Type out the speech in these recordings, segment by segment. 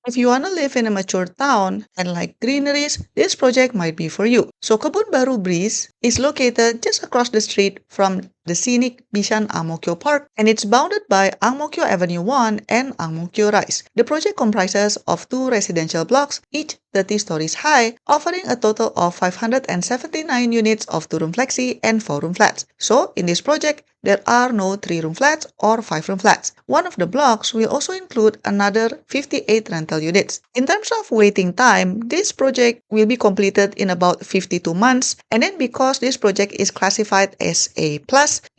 If you want to live in a mature town and like greeneries, this project might be for you. So Kebun Baru Breeze is located just across the street from the scenic Bishan Ang Mo Kio Park, and it's bounded by Ang Mo Kio Avenue 1 and Ang Mo Kio Rise. The project comprises of two residential blocks, each 30 stories high, offering a total of 579 units of 2-room flexi and 4-room flats. So in this project, there are no 3-room flats or 5-room flats. One of the blocks will also include another 58 rental units. In terms of waiting time, this project will be completed in about 52 months, and then because this project is classified as A+,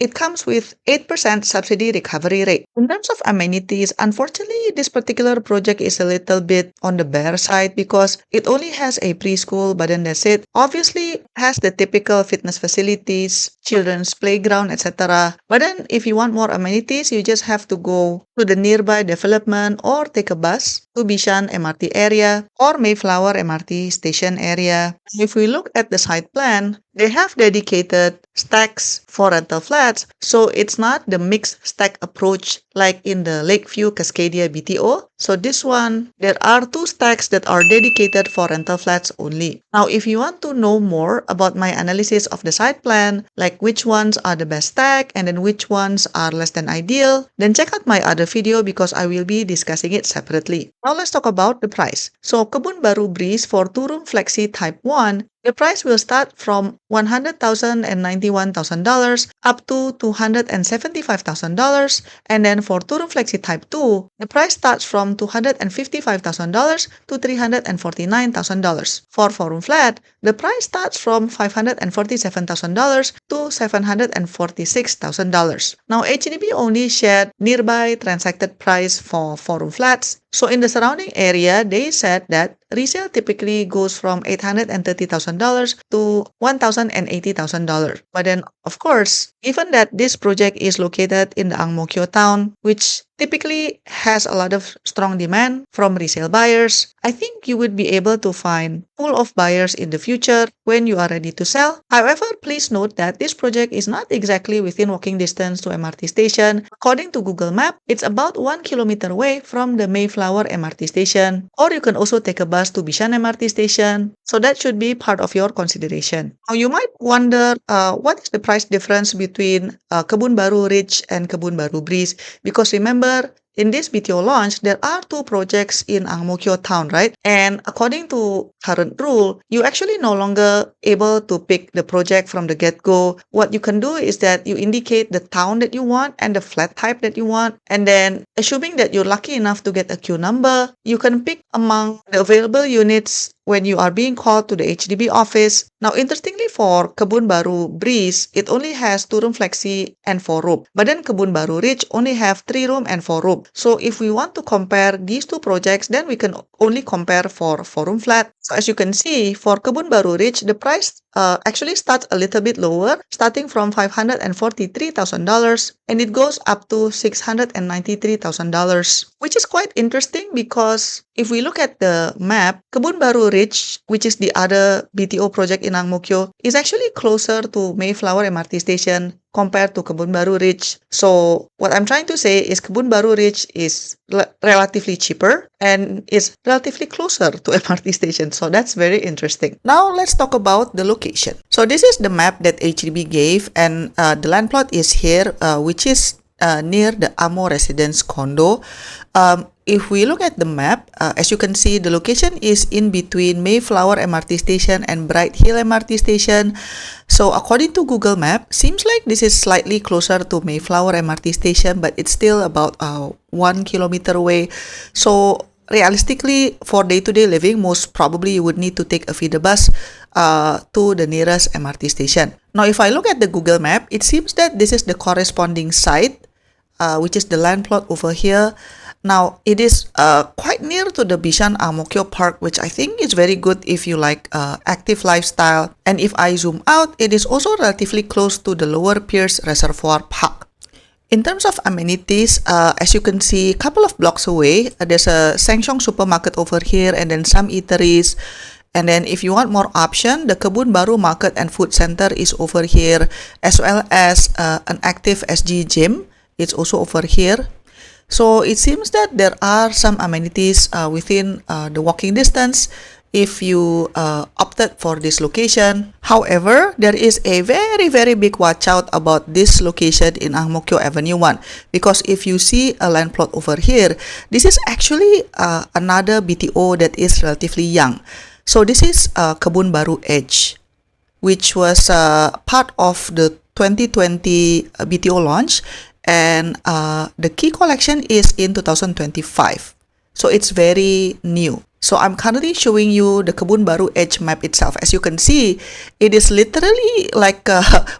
it comes with 8% subsidy recovery rate. In terms of amenities, unfortunately, this particular project is a little bit on the bare side because it only has a preschool, but then that's it. Obviously, it has the typical fitness facilities, children's playground, etc. But then if you want more amenities, you just have to go to the nearby development or take a bus to Bishan MRT area or Mayflower MRT station area. If we look at the site plan, they have dedicated stacks for rental flats, so it's not the mixed stack approach like in the Lakeview Cascadia BTO. So this one, there are 2 stacks that are dedicated for rental flats only. Now, if you want to know more about my analysis of the site plan, like which ones are the best stack and then which ones are less than ideal, then check out my other video because I will be discussing it separately. Now let's talk about the price. So Kebun Baru Breeze for 2-room flexi type 1, the price will start from $100,000 and $91,000 up to $275,000, and then for 2-room flexi type 2, the price starts from $255,000 to $349,000. For 4-room flat, the price starts from $547,000 to $746,000. Now HDB only shared nearby transacted price for 4-room flats. So in the surrounding area, they said that resale typically goes from $830,000 to $1,080,000. But then, of course, given that this project is located in the Ang Mo Kio town, which typically has a lot of strong demand from resale buyers, I think you would be able to find full of buyers in the future when you are ready to sell. However, please note that this project is not exactly within walking distance to MRT station. According to Google Map, it's about 1 kilometer away from the Mayflower MRT station, or you can also take a bus to Bishan MRT station. So that should be part of your consideration. Now you might wonder what is the price difference between Kebun Baru Ridge and Kebun Baru Breeze, because remember, in this BTO launch, there are 2 projects in Ang Mo Kio town, right? And according to current rule, you actually no longer able to pick the project from the get-go. What you can do is that you indicate the town that you want and the flat type that you want. And then, assuming that you're lucky enough to get a queue number, you can pick among the available units when you are being called to the HDB office. Now, interestingly for Kebun Baru Breeze, it only has 2-room flexi and 4-room. But then Kebun Baru Ridge only have 3-room and 4-room. So if we want to compare these 2 projects, then we can only compare for 4-room flat. So as you can see, for Kebun Baru Ridge, the price actually starts a little bit lower, starting from $543,000, and it goes up to $693,000, which is quite interesting because if we look at the map, Kebun Baru Ridge, which is the other BTO project in Ang Mo Kio, is actually closer to Mayflower MRT station compared to Kebun Baru Ridge. So what I'm trying to say is Kebun Baru Ridge is relatively cheaper and is relatively closer to MRT station. So that's very interesting. Now let's talk about the location. So this is the map that HDB gave, and the land plot is here, which is near the Amo Residence condo. If we look at the map, as you can see, the location is in between Mayflower MRT station and Bright Hill MRT station. So according to Google Map, seems like this is slightly closer to Mayflower MRT station, but it's still about 1 kilometer away. So realistically, for day-to-day living, most probably you would need to take a feeder bus to the nearest MRT station. Now, if I look at the Google Map, it seems that this is the corresponding site, which is the land plot over here. Now, it is quite near to the Bishan Ang Mo Kio Park, which I think is very good if you like active lifestyle. And if I zoom out, it is also relatively close to the Lower Pierce Reservoir Park. In terms of amenities, as you can see, a couple of blocks away, there's a Shengshong supermarket over here and then some eateries. And then if you want more option, the Kebun Baru Market and Food Center is over here, as well as an active SG gym. It's also over here. So it seems that there are some amenities within the walking distance if you opted for this location. However, there is a very big watch out about this location in Ang Mo Kio Avenue 1, because if you see a land plot over here, this is actually another BTO that is relatively young. So this is Kebun Baru Edge, which was part of the 2020 BTO launch, and the key collection is in 2025. So it's very new. So I'm currently showing you the Kebun Baru Edge map itself. As you can see, it is literally like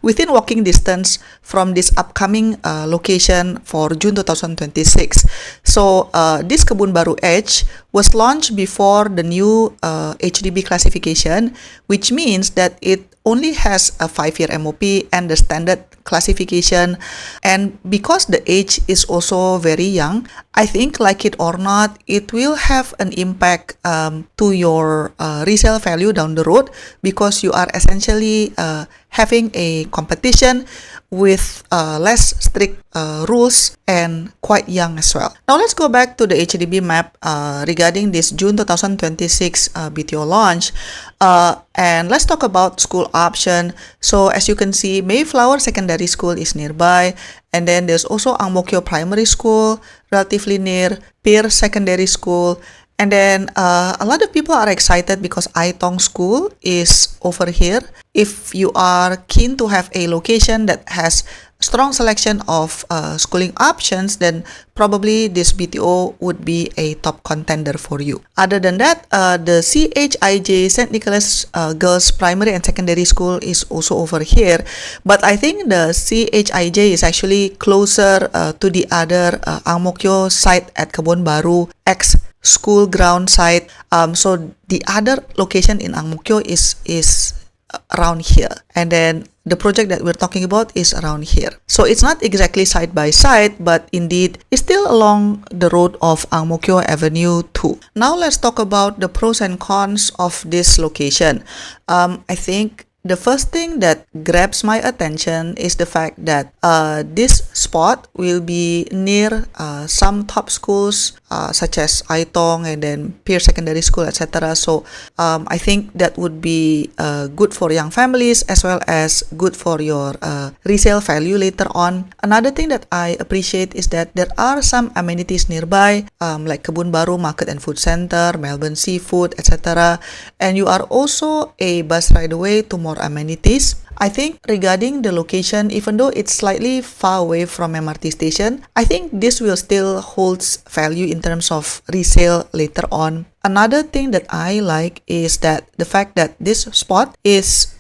within walking distance from this upcoming location for June 2026. So this Kebun Baru Edge was launched before the new HDB classification, which means that it only has a 5-year MOP and the standard classification. And because the age is also very young, I think, like it or not, it will have an impact to your resale value down the road, because you are essentially having a competition with less strict rules and quite young as well. Now let's go back to the HDB map regarding this June 2026 BTO launch, and let's talk about school option. So as you can see, Mayflower Secondary School is nearby, and then there's also Ang Mo Kio Primary School relatively near, Pierre Secondary School. And then a lot of people are excited because Aitong School is over here. If you are keen to have a location that has strong selection of schooling options, then probably this BTO would be a top contender for you. Other than that, the CHIJ St. Nicholas Girls Primary and Secondary School is also over here. But I think the CHIJ is actually closer to the other Ang Mo Kio site at Kebun Baru X school ground site. So the other location in Ang Mo Kio is around here, and then the project that we're talking about is around here. So it's not exactly side by side, but indeed it's still along the road of Ang Mo Kio Avenue 2. Now let's talk about the pros and cons of this location. I think the first thing that grabs my attention is the fact that this spot will be near some top schools such as Aitong and then Pierre Secondary School, etc. So I think that would be good for young families as well as good for your resale value later on. Another thing that I appreciate is that there are some amenities nearby, like Kebun Baru Market and Food Center, Melbourne Seafood, etc. And you are also a bus ride away to more amenities. I think regarding the location, even though it's slightly far away from MRT station, I think this will still holds value in terms of resale later on. Another thing that I like is that the fact that this spot is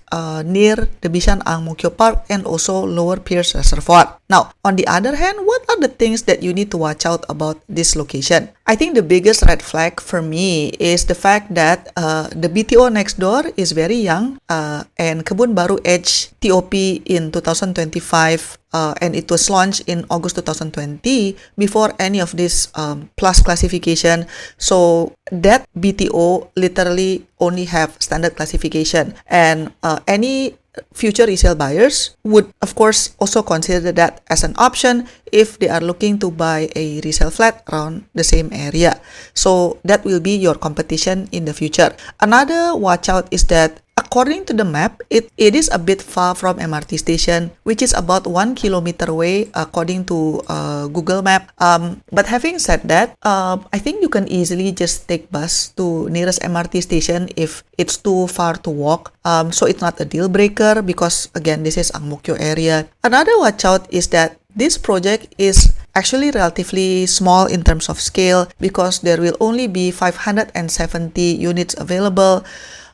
near the Bishan Ang Mo Kio Park and also Lower Pierce Reservoir. Now, on the other hand, what are the things that you need to watch out about this location? I think the biggest red flag for me is the fact that the BTO next door is very young, and Kebun Baru Edge TOP in 2025, and it was launched in August 2020 before any of this plus classification. So that BTO literally only have standard classification, and any future resale buyers would of course also consider that as an option if they are looking to buy a resale flat around the same area. So that will be your competition in the future. Another watch out is that according to the map, it is a bit far from MRT station, which is about 1 kilometer away according to Google Map. But having said that, I think you can easily just take bus to nearest MRT station if it's too far to walk. So it's not a deal breaker because again, this is Ang Mo Kio area. Another watch out is that this project is actually relatively small in terms of scale because there will only be 570 units available.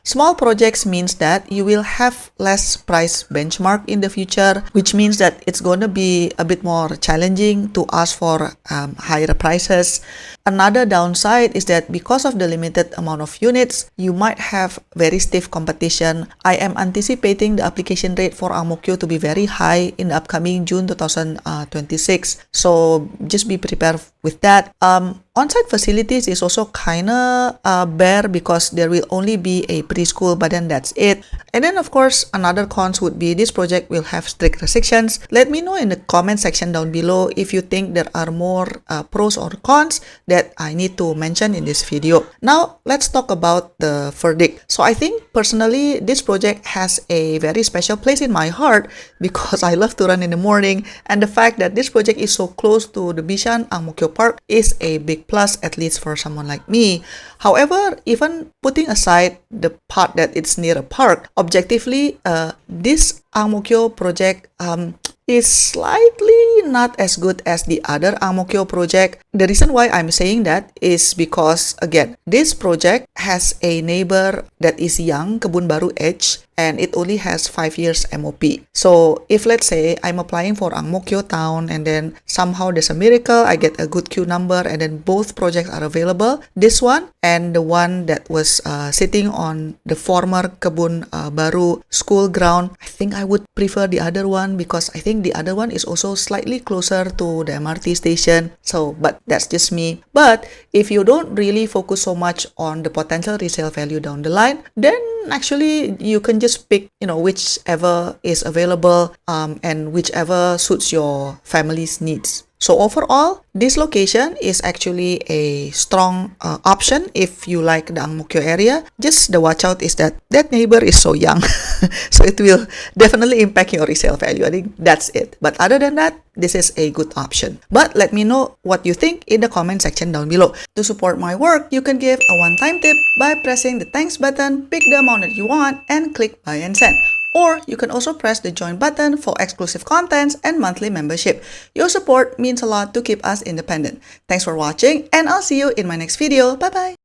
Small projects means that you will have less price benchmark in the future, which means that it's going to be a bit more challenging to ask for higher prices. Another downside is that because of the limited amount of units, you might have very stiff competition. I am anticipating the application rate for Ang Mo Kio to be very high in the upcoming June 2026. So just be prepared with that. On-site facilities is also kind of bare because there will only be a preschool, but then that's it. And then of course, another cons would be this project will have strict restrictions. Let me know in the comment section down below if you think there are more pros or cons that I need to mention in this video. Now, let's talk about the verdict. So I think personally, this project has a very special place in my heart because I love to run in the morning, and the fact that this project is so close to the Bishan Ang Mo Kio Park is a big plus, at least for someone like me. However, even putting aside the part that it's near a park, objectively, this Ang Mo Kio project is slightly not as good as the other Ang Mo Kio project. The reason why I'm saying that is because, again, this project has a neighbor that is young, Kebun Baru Edge, and it only has 5 years MOP. So if let's say I'm applying for Ang Mo Kio town and then somehow there's a miracle, I get a good queue number and then both projects are available, this one and the one that was sitting on the former Kebun Baru school ground, I think I would prefer the other one because I think the other one is also slightly closer to the MRT station. So, but that's just me. But if you don't really focus so much on the potential resale value down the line, then actually you can just pick, whichever is available and whichever suits your family's needs. So overall, this location is actually a strong option if you like the Ang Mo Kio area. Just the watch out is that neighbor is so young. So it will definitely impact your resale value. I think that's it. But other than that, this is a good option. But let me know what you think in the comment section down below. To support my work, you can give a one-time tip by pressing the thanks button, pick the amount that you want, and click buy and send. Or you can also press the join button for exclusive contents and monthly membership. Your support means a lot to keep us independent. Thanks for watching, and I'll see you in my next video. Bye bye!